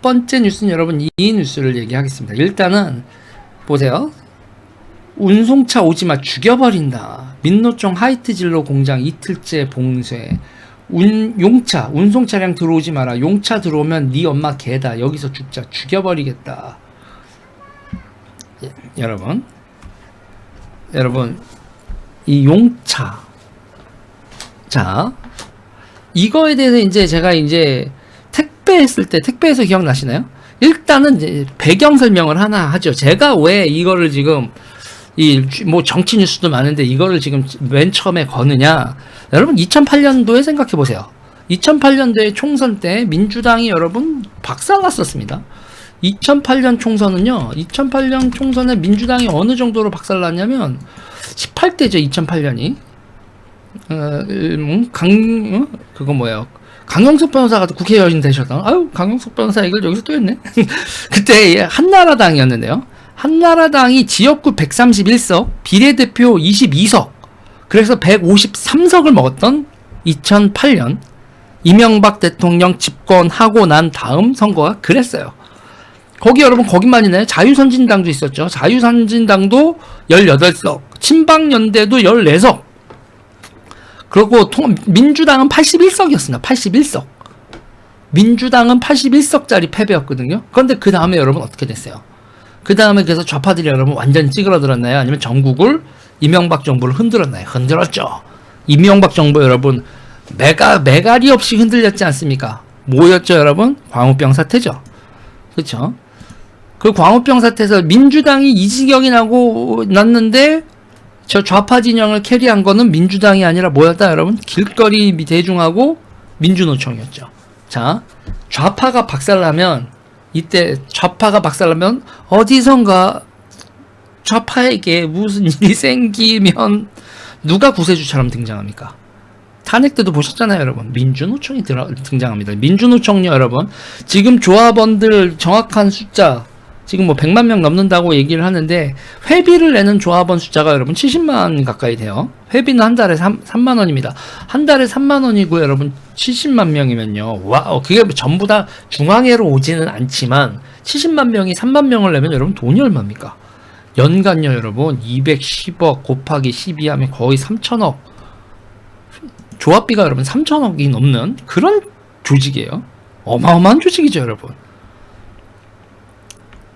번째 뉴스는 여러분 이 뉴스를 얘기하겠습니다. 일단은 보세요. 운송차 오지마 죽여버린다. 민노총 하이트진로 공장 이틀째 봉쇄. 용차 운송 차량 들어오지 마라. 용차 들어오면 네 엄마 개다. 여기서 죽자. 죽여버리겠다. 예, 여러분 이 용차, 자 이거에 대해서 이제 제가 이제 택배했을 때 택배에서 기억나시나요? 일단은 이제 배경 설명을 하나 하죠. 제가 왜 이거를 지금 뭐 정치 뉴스도 많은데 이거를 지금 맨 처음에 거느냐. 여러분 2008년도에 생각해 보세요. 2008년도에 총선 때 민주당이 여러분 박살났었습니다. 2008년 총선은요. 2008년 총선에 민주당이 어느 정도로 박살났냐면 18대죠. 2008년이 그거 뭐예요? 강영석 변호사가 국회의원 되셨던, 아유, 강영석 변호사 얘기를 여기서 또 했네. 그때 한나라당이었는데요. 한나라당이 지역구 131석, 비례대표 22석, 그래서 153석을 먹었던 2008년 이명박 대통령 집권하고 난 다음 선거가 그랬어요. 거기 여러분 거기만이네. 자유선진당도 있었죠. 자유선진당도 18석, 친박연대도 14석, 그리고 민주당은 81석이었습니다. 81석. 민주당은 81석짜리 패배였거든요. 그런데 그 다음에 여러분 어떻게 됐어요? 그 다음에 그래서 좌파들이 여러분 완전히 찌그러들었나요? 아니면 전국을 이명박 정부를 흔들었나요? 흔들었죠. 이명박 정부 여러분 매가리 없이 흔들렸지 않습니까? 뭐였죠 여러분? 광우병 사태죠. 그렇죠? 그 광우병 사태에서 민주당이 이 지경이 났는데 저 좌파 진영을 캐리한 거는 민주당이 아니라 뭐였다 여러분? 길거리 대중하고 민주노총이었죠. 자, 좌파가 박살나면 어디선가 좌파에게 무슨 일이 생기면 누가 구세주처럼 등장합니까? 탄핵 때도 보셨잖아요 여러분. 민주노총이 등장합니다. 민주노총요 여러분, 지금 조합원들 정확한 숫자 지금 뭐 100만 명 넘는다고 얘기를 하는데, 회비를 내는 조합원 숫자가 여러분 70만 가까이 돼요. 회비는 한 달에 3만 원입니다. 한 달에 3만 원이고 여러분 70만 명이면요. 와우, 그게 전부 다 중앙회로 오지는 않지만 70만 명이 3만 명을 내면 여러분 돈이 얼마입니까? 연간요 여러분 210억 곱하기 12 하면 거의 3천억. 조합비가 여러분 3천억이 넘는 그런 조직이에요. 어마어마한 조직이죠 여러분.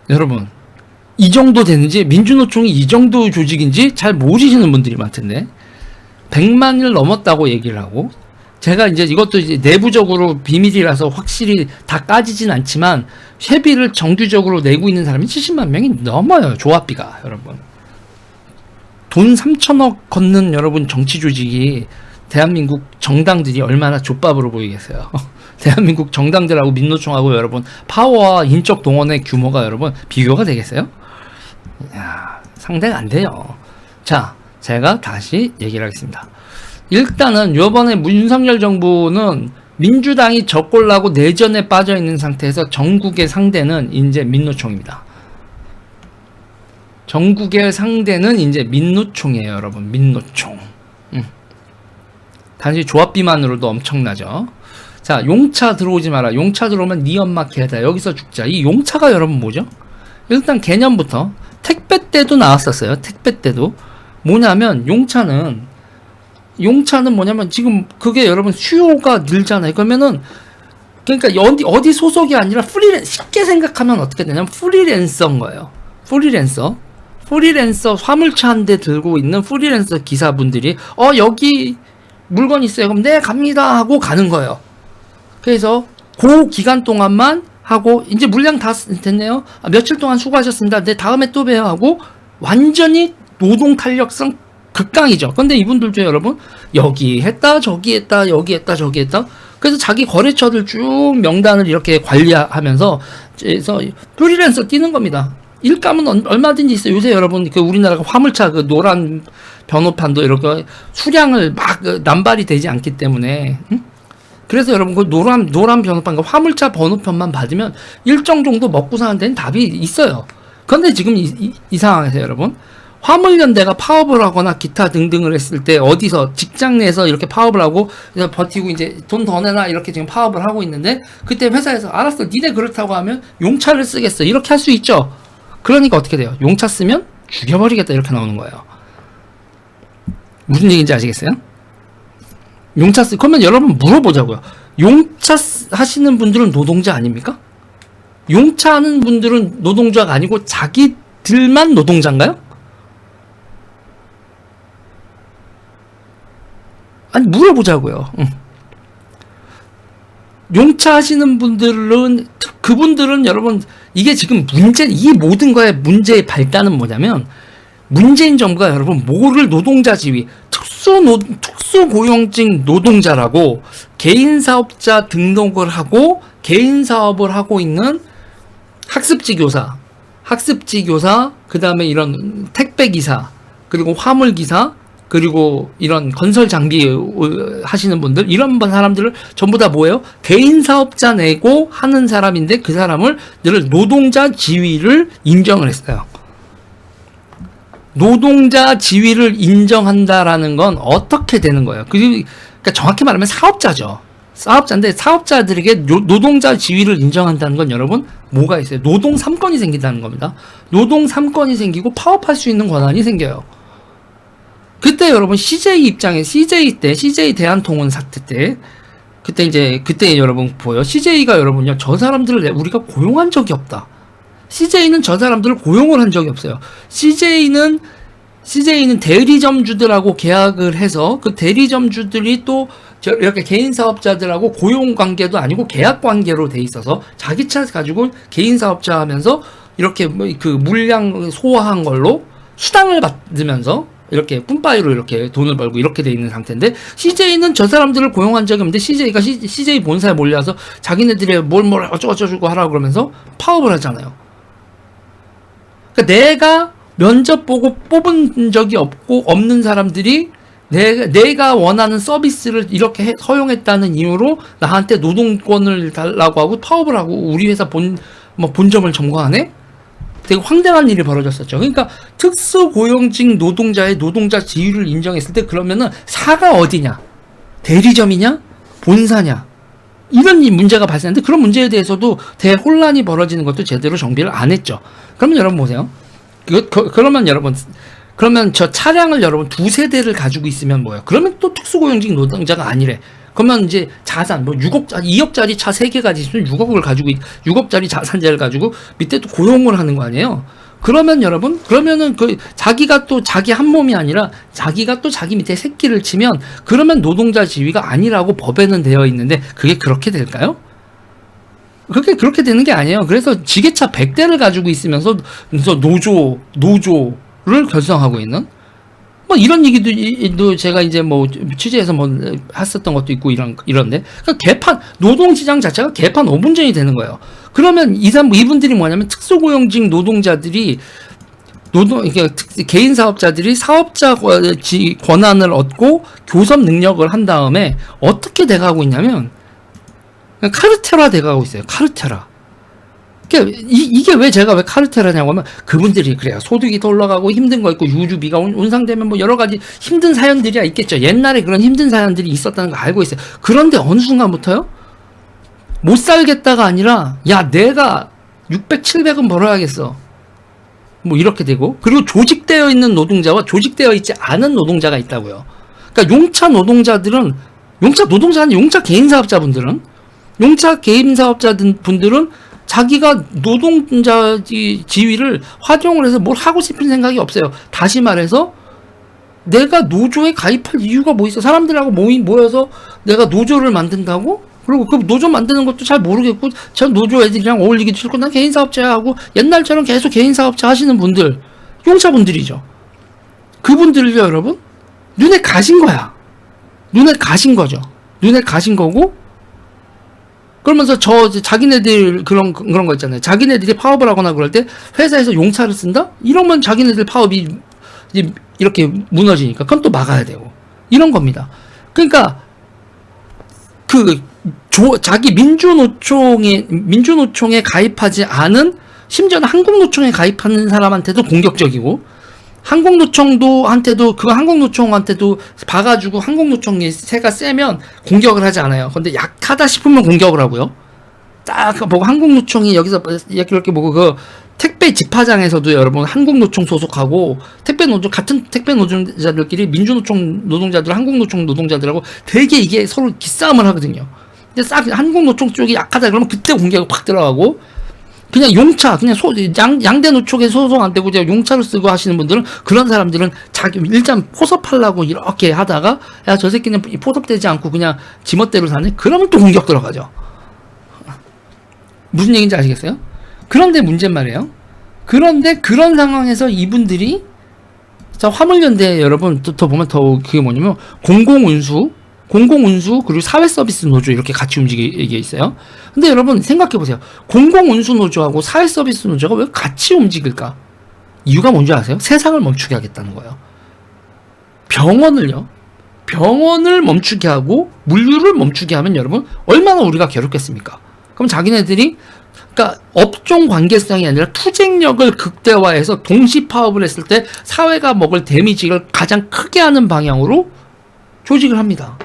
여러분 이 정도 되는지, 민주노총이 이 정도 조직인지 잘 모르시는 분들이 많던데 100만을 넘었다고 얘기를 하고, 제가 이제 이것도 이제 내부적으로 비밀이라서 확실히 다 까지진 않지만 회비를 정규적으로 내고 있는 사람이 70만 명이 넘어요. 조합비가 여러분. 돈 3천억 걷는 여러분 정치 조직이 대한민국 정당들이 얼마나 족밥으로 보이겠어요. 대한민국 정당들하고 민노총하고 여러분 파워와 인적 동원의 규모가 여러분 비교가 되겠어요? 이야, 상대가 안 돼요. 자, 제가 다시 얘기를 하겠습니다. 일단은 요번에 윤석열 정부는 민주당이 적골나고 내전에 빠져 있는 상태에서 전국의 상대는 이제 민노총입니다. 전국의 상대는 이제 민노총이에요, 여러분. 민노총. 단지 조합비만으로도 엄청나죠. 자, 용차 들어오지 마라. 용차 들어오면 네 엄마 개다. 여기서 죽자. 이 용차가 여러분 뭐죠? 일단 개념부터 택배 때도 나왔었어요. 택배 때도 뭐냐면 용차는 뭐냐면 지금 그게 여러분 수요가 늘잖아요. 그러면은 그러니까 어디 소속이 아니라 쉽게 생각하면 어떻게 되냐면 프리랜서인 거예요. 프리랜서 화물차 한 대 들고 있는 프리랜서 기사분들이 여기 물건 있어요. 그럼 네 갑니다 하고 가는 거예요. 그래서 그 기간 동안만 하고 이제 물량 다 됐네요. 며칠 동안 수고하셨습니다. 네 다음에 또 봬요 하고 완전히 노동 탄력성 극강이죠. 근데 이분들 중에 여러분 여기 했다 저기 했다 여기 했다 저기 했다, 그래서 자기 거래처들 쭉 명단을 이렇게 관리하면서 그래서 프리랜서 뛰는 겁니다. 일감은 얼마든지 있어요. 요새 여러분 그 우리나라가 화물차 그 노란 번호판도 이렇게 수량을 막 남발이 되지 않기 때문에 그래서 여러분 그 노란 번호판, 그 화물차 번호편만 받으면 일정 정도 먹고 사는 데는 답이 있어요. 그런데 지금 이 상황에서 여러분 화물연대가 파업을 하거나 기타 등등을 했을 때 어디서 직장 내에서 이렇게 파업을 하고 버티고 이제 돈 더 내놔 이렇게 지금 파업을 하고 있는데 그때 회사에서 알았어 니네 그렇다고 하면 용차를 쓰겠어 이렇게 할 수 있죠. 그러니까 어떻게 돼요? 용차 쓰면 죽여버리겠다 이렇게 나오는 거예요. 무슨 얘기인지 아시겠어요? 용차 그러면 여러분 물어보자고요. 용차 하시는 분들은 노동자 아닙니까? 용차 하는 분들은 노동자가 아니고 자기들만 노동자인가요? 아니 물어보자고요. 용차 하시는 분들은 그분들은 여러분 이게 지금 문제 이 모든 거의 문제의 발단은 뭐냐면 문재인 정부가 여러분 뭐를 노동자 지위 특수고용직 노동자라고 개인 사업자 등록을 하고 개인 사업을 하고 있는 학습지 교사 그 다음에 이런 택배 기사 그리고 화물 기사 그리고 이런 건설 장비 하시는 분들 이런 사람들을 전부 다 뭐예요? 개인 사업자 내고 하는 사람인데 그 사람을 늘 노동자 지위를 인정을 했어요. 노동자 지위를 인정한다라는 건 어떻게 되는 거예요? 그러니까 정확히 말하면 사업자죠. 사업자인데 사업자들에게 노동자 지위를 인정한다는 건 여러분 뭐가 있어요? 노동 3권이 생긴다는 겁니다. 노동 3권이 생기고 파업할 수 있는 권한이 생겨요. 그때 여러분 CJ 때 CJ 대한통운 사태 때 그때 여러분 보여 CJ가 여러분요 저 사람들을 우리가 고용한 적이 없다. CJ는 저 사람들을 고용을 한 적이 없어요. CJ는 대리점주들하고 계약을 해서 그 대리점주들이 또 이렇게 개인 사업자들하고 고용 관계도 아니고 계약 관계로 돼 있어서 자기 차 가지고 개인 사업자 하면서 이렇게 그 물량 소화한 걸로 수당을 받으면서 이렇게 뿜빠이로 이렇게 돈을 벌고 이렇게 돼 있는 상태인데 CJ는 저 사람들을 고용한 적이 없는데 CJ가 CJ 본사에 몰려와서 자기네들이 뭘 어쩌고저쩌고 하라고 그러면서 파업을 하잖아요. 그러니까 내가 면접 보고 뽑은 적이 없는 사람들이 내가 원하는 서비스를 이렇게 허용했다는 이유로 나한테 노동권을 달라고 하고 파업을 하고 우리 회사 본점을 점거하네? 되게 황당한 일이 벌어졌었죠. 그러니까 특수고용직 노동자의 노동자 지위를 인정했을 때 그러면은 사가 어디냐? 대리점이냐? 본사냐? 이런 문제가 발생하는데 그런 문제에 대해서도 대혼란이 벌어지는 것도 제대로 정비를 안 했죠. 그러면 여러분 보세요. 그러면 저 차량을 여러분 2세대를 가지고 있으면 뭐예요? 그러면 또 특수고용직 노동자가 아니래. 그러면 이제 자산, 2억짜리 차 3개 가지고 있으면 6억짜리 자산재를 가지고 밑에 또 고용을 하는 거 아니에요? 그러면 여러분, 그러면은 자기가 또 자기 한 몸이 아니라 자기가 또 자기 밑에 새끼를 치면 그러면 노동자 지위가 아니라고 법에는 되어 있는데 그게 그렇게 될까요? 그렇게 되는 게 아니에요. 그래서 지게차 100대를 가지고 있으면서 노조를 결성하고 있는 이런 얘기도 제가 이제 취재해서 했었던 것도 있고 이런데 그러니까 노동시장 자체가 개판 5분전이 되는 거예요. 그러면 이분들이 뭐냐면 특수고용직 노동자들이 개인 사업자들이 사업자 권한을 얻고 교섭 능력을 한 다음에 어떻게 돼가고 있냐면 카르텔화 돼가고 있어요. 카르텔화. 이게 제가 왜 카르텔하냐고 하면 그분들이 그래요. 소득이 더 올라가고 힘든 거 있고 유류비가 운상되면 여러 가지 힘든 사연들이 있겠죠. 옛날에 그런 힘든 사연들이 있었다는 거 알고 있어요. 그런데 어느 순간부터요? 못 살겠다가 아니라 야 내가 600, 700은 벌어야겠어. 이렇게 되고 그리고 조직되어 있는 노동자와 조직되어 있지 않은 노동자가 있다고요. 그러니까 용차 노동자는 용차 개인 사업자분들은 용차 개인 사업자분들은 자기가 노동자 지위를 활용을 해서 뭘 하고 싶은 생각이 없어요. 다시 말해서 내가 노조에 가입할 이유가 뭐 있어? 사람들하고 모여서 내가 노조를 만든다고? 그리고 그 노조 만드는 것도 잘 모르겠고 저 노조 애들이랑 어울리기도 싫고 난 개인 사업자야 하고 옛날처럼 계속 개인 사업자 하시는 분들 용차분들이죠. 그분들요 여러분 눈에 가신 거야. 눈에 가신 거죠. 눈에 가신 거고 그러면서 자기네들 그런 거 있잖아요. 자기네들이 파업을 하거나 그럴 때 회사에서 용차를 쓴다? 이러면 자기네들 파업이 이렇게 무너지니까 그건 또 막아야 되고 이런 겁니다. 그러니까 자기 민주노총에 가입하지 않은 심지어는 한국노총에 가입하는 사람한테도 공격적이고 한국노총한테도 그 한국노총한테도 봐가지고 한국노총이 세가 세면 공격을 하지 않아요. 근데 약하다 싶으면 공격을 하고요. 딱 보고 한국노총이 여기서 이렇게 보고 그 택배 집화장에서도 여러분 한국노총 소속하고 택배 노조 같은 택배 노동자들끼리 민주노총 노동자들 한국노총 노동자들하고 되게 이게 서로 기싸움을 하거든요. 근데 싹 한국노총 쪽이 약하다 그러면 그때 공격이 확 들어가고 그냥 용차 그냥 양대 노총에 소속 안 되고 그냥 용차를 쓰고 하시는 분들은 그런 사람들은 자기 일단 포섭하려고 이렇게 하다가 야 저 새끼는 포섭되지 않고 그냥 지멋대로 사네 그러면 또 공격 들어가죠. 무슨 얘기인지 아시겠어요? 그런데 문제는 말이에요. 그런데 그런 상황에서 이분들이 자 화물연대 여러분 더 보면 더 그게 뭐냐면 공공운수 그리고 사회서비스 노조 이렇게 같이 움직이게 있어요. 근데 여러분 생각해보세요. 공공운수 노조하고 사회서비스 노조가 왜 같이 움직일까? 이유가 뭔지 아세요? 세상을 멈추게 하겠다는 거예요. 병원을 멈추게 하고 물류를 멈추게 하면 여러분 얼마나 우리가 괴롭겠습니까? 그럼 자기네들이 그러니까 업종 관계성이 아니라 투쟁력을 극대화해서 동시 파업을 했을 때 사회가 먹을 데미지를 가장 크게 하는 방향으로 조직을 합니다.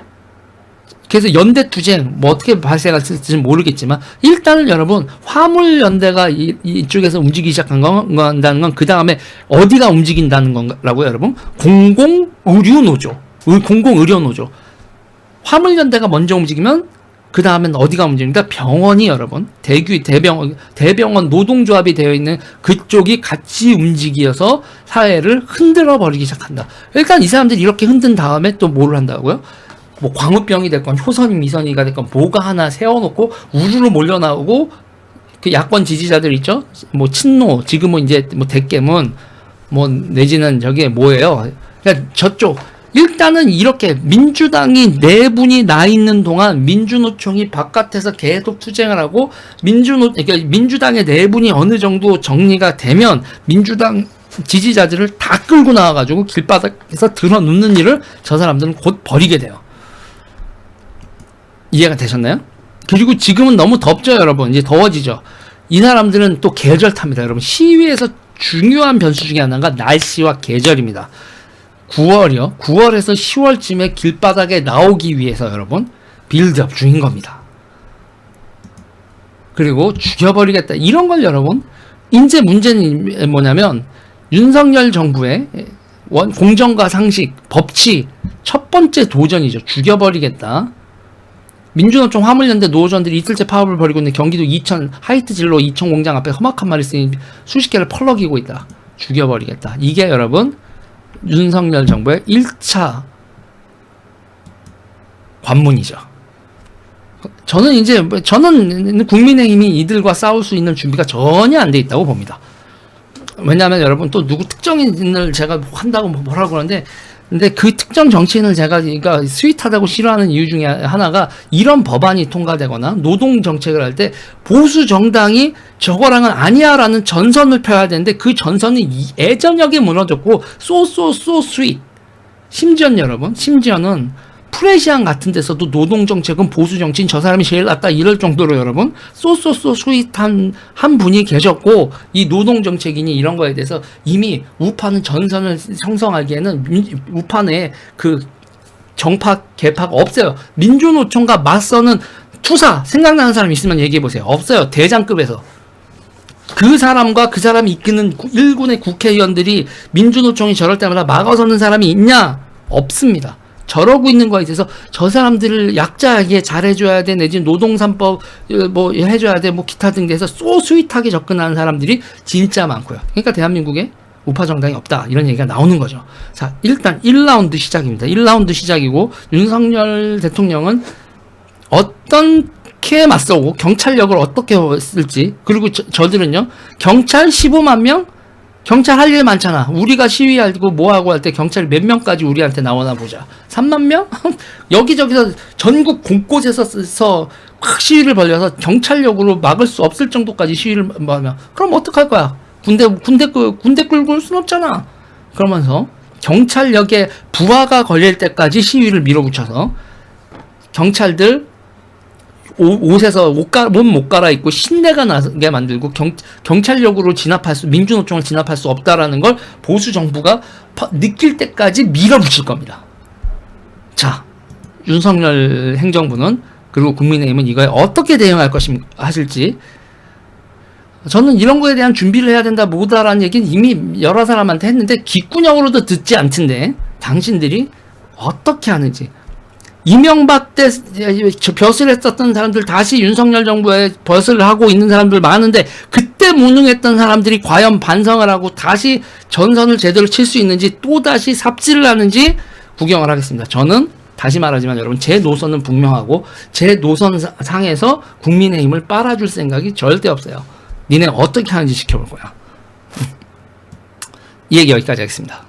그래서 연대 투쟁 뭐 어떻게 발생할지는 모르겠지만 일단은 여러분 화물연대가 이쪽에서 움직이기 시작한 건다는 건 그 다음에 어디가 움직인다는 건가라고요 여러분? 공공의료노조 화물연대가 먼저 움직이면 그 다음엔 어디가 움직입니까? 병원이 여러분 대병원 노동조합이 되어 있는 그쪽이 같이 움직여서 사회를 흔들어 버리기 시작한다. 일단 이 사람들이 이렇게 흔든 다음에 또 뭐를 한다고요? 뭐 광우병이 됐건 효선이 미선이가 됐건 뭐가 하나 세워놓고 우르르 몰려나오고 그 야권 지지자들 있죠? 뭐 친노 지금은 이제 뭐 대깨문 뭐 내지는 저게 뭐예요? 그러니까 저쪽 일단은 이렇게 민주당이 내분이 나 있는 동안 민주노총이 바깥에서 계속 투쟁을 하고 그러니까 민주당의 내분이 어느 정도 정리가 되면 민주당 지지자들을 다 끌고 나와가지고 길바닥에서 드러눕는 일을 저 사람들은 곧 벌이게 돼요. 이해가 되셨나요? 그리고 지금은 너무 덥죠 여러분. 이제 더워지죠. 이 사람들은 또 계절 탑니다 여러분. 시위에서 중요한 변수 중에 하나가 날씨와 계절입니다. 9월이요. 9월에서 10월쯤에 길바닥에 나오기 위해서 여러분 빌드업 중인 겁니다. 그리고 죽여버리겠다. 이런 걸 여러분 이제 문제는 뭐냐면 윤석열 정부의 공정과 상식, 법치 첫 번째 도전이죠. 죽여버리겠다. 민주노총 화물연대 노조원들이 이틀째 파업을 벌이고 있는 경기도 이천 하이트 진로 이천 공장 앞에 험악한 말이 쓰인 수십 개를 펄럭이고 있다. 죽여버리겠다. 이게 여러분 윤석열 정부의 1차 관문이죠. 저는 국민의힘이 이들과 싸울 수 있는 준비가 전혀 안 돼 있다고 봅니다. 왜냐하면 여러분 또 누구 특정인을 제가 한다고 뭐라고 그러는데 근데 그 특정 정치인을 제가 그러니까 스윗하다고 싫어하는 이유 중에 하나가 이런 법안이 통과되거나 노동 정책을 할 때 보수 정당이 저거랑은 아니야라는 전선을 펴야 되는데 그 전선이 예전역에 무너졌고 so sweet. 심지어는 프레시안 같은 데서도 노동 정책은 보수 정치인 저 사람이 제일 낫다 이럴 정도로 여러분 so sweet한 한 분이 계셨고 이 노동 정책인이 이런 거에 대해서 이미 우파는 전선을 형성하기에는 우파내 그 정파 개파가 없어요. 민주노총과 맞서는 투사 생각나는 사람 있으면 얘기해 보세요. 없어요. 대장급에서 그 사람과 그 사람이 이끄는 일군의 국회의원들이 민주노총이 저럴 때마다 막아서는 사람이 있냐? 없습니다. 저러고 있는 거에 대해서 저 사람들을 약자에게 잘해줘야 돼 내지 노동 3법 뭐 해줘야 돼 뭐 기타 등등해서 스윗하게 접근하는 사람들이 진짜 많고요. 그러니까 대한민국에 우파 정당이 없다 이런 얘기가 나오는 거죠. 자 일단 1라운드 시작입니다. 1라운드 시작이고 윤석열 대통령은 어떻게 맞서고 경찰력을 어떻게 쓸지 그리고 저들은요 경찰 15만 명 경찰 할 일 많잖아. 우리가 시위하고 뭐하고 할 때 경찰 몇 명까지 우리한테 나오나 보자. 3만 명? 여기저기서 전국 곳곳에서 확 시위를 벌려서 경찰력으로 막을 수 없을 정도까지 시위를 하면 그럼 어떡할 거야? 군대 끌고 올 순 없잖아. 그러면서 경찰력에 부하가 걸릴 때까지 시위를 밀어붙여서 경찰들 옷에서 옷 못 갈아입고 신내가 나게 만들고 경찰력으로 민주노총을 진압할 수 없다라는 걸 보수 정부가 느낄 때까지 밀어붙일 겁니다. 자, 윤석열 행정부는 그리고 국민의힘은 이거에 어떻게 대응할 하실지, 저는 이런 거에 대한 준비를 해야 된다 뭐다라는 얘기는 이미 여러 사람한테 했는데 귓구녕으로도 듣지 않던데 당신들이 어떻게 하는지. 이명박 때 벼슬 했었던 사람들 다시 윤석열 정부에 벼슬을 하고 있는 사람들 많은데 그때 무능했던 사람들이 과연 반성을 하고 다시 전선을 제대로 칠 수 있는지 또다시 삽질을 하는지 구경을 하겠습니다. 저는 다시 말하지만 여러분, 제 노선은 분명하고 제 노선 상에서 국민의힘을 빨아줄 생각이 절대 없어요. 니네 어떻게 하는지 지켜볼 거야. 이 얘기 여기까지 하겠습니다.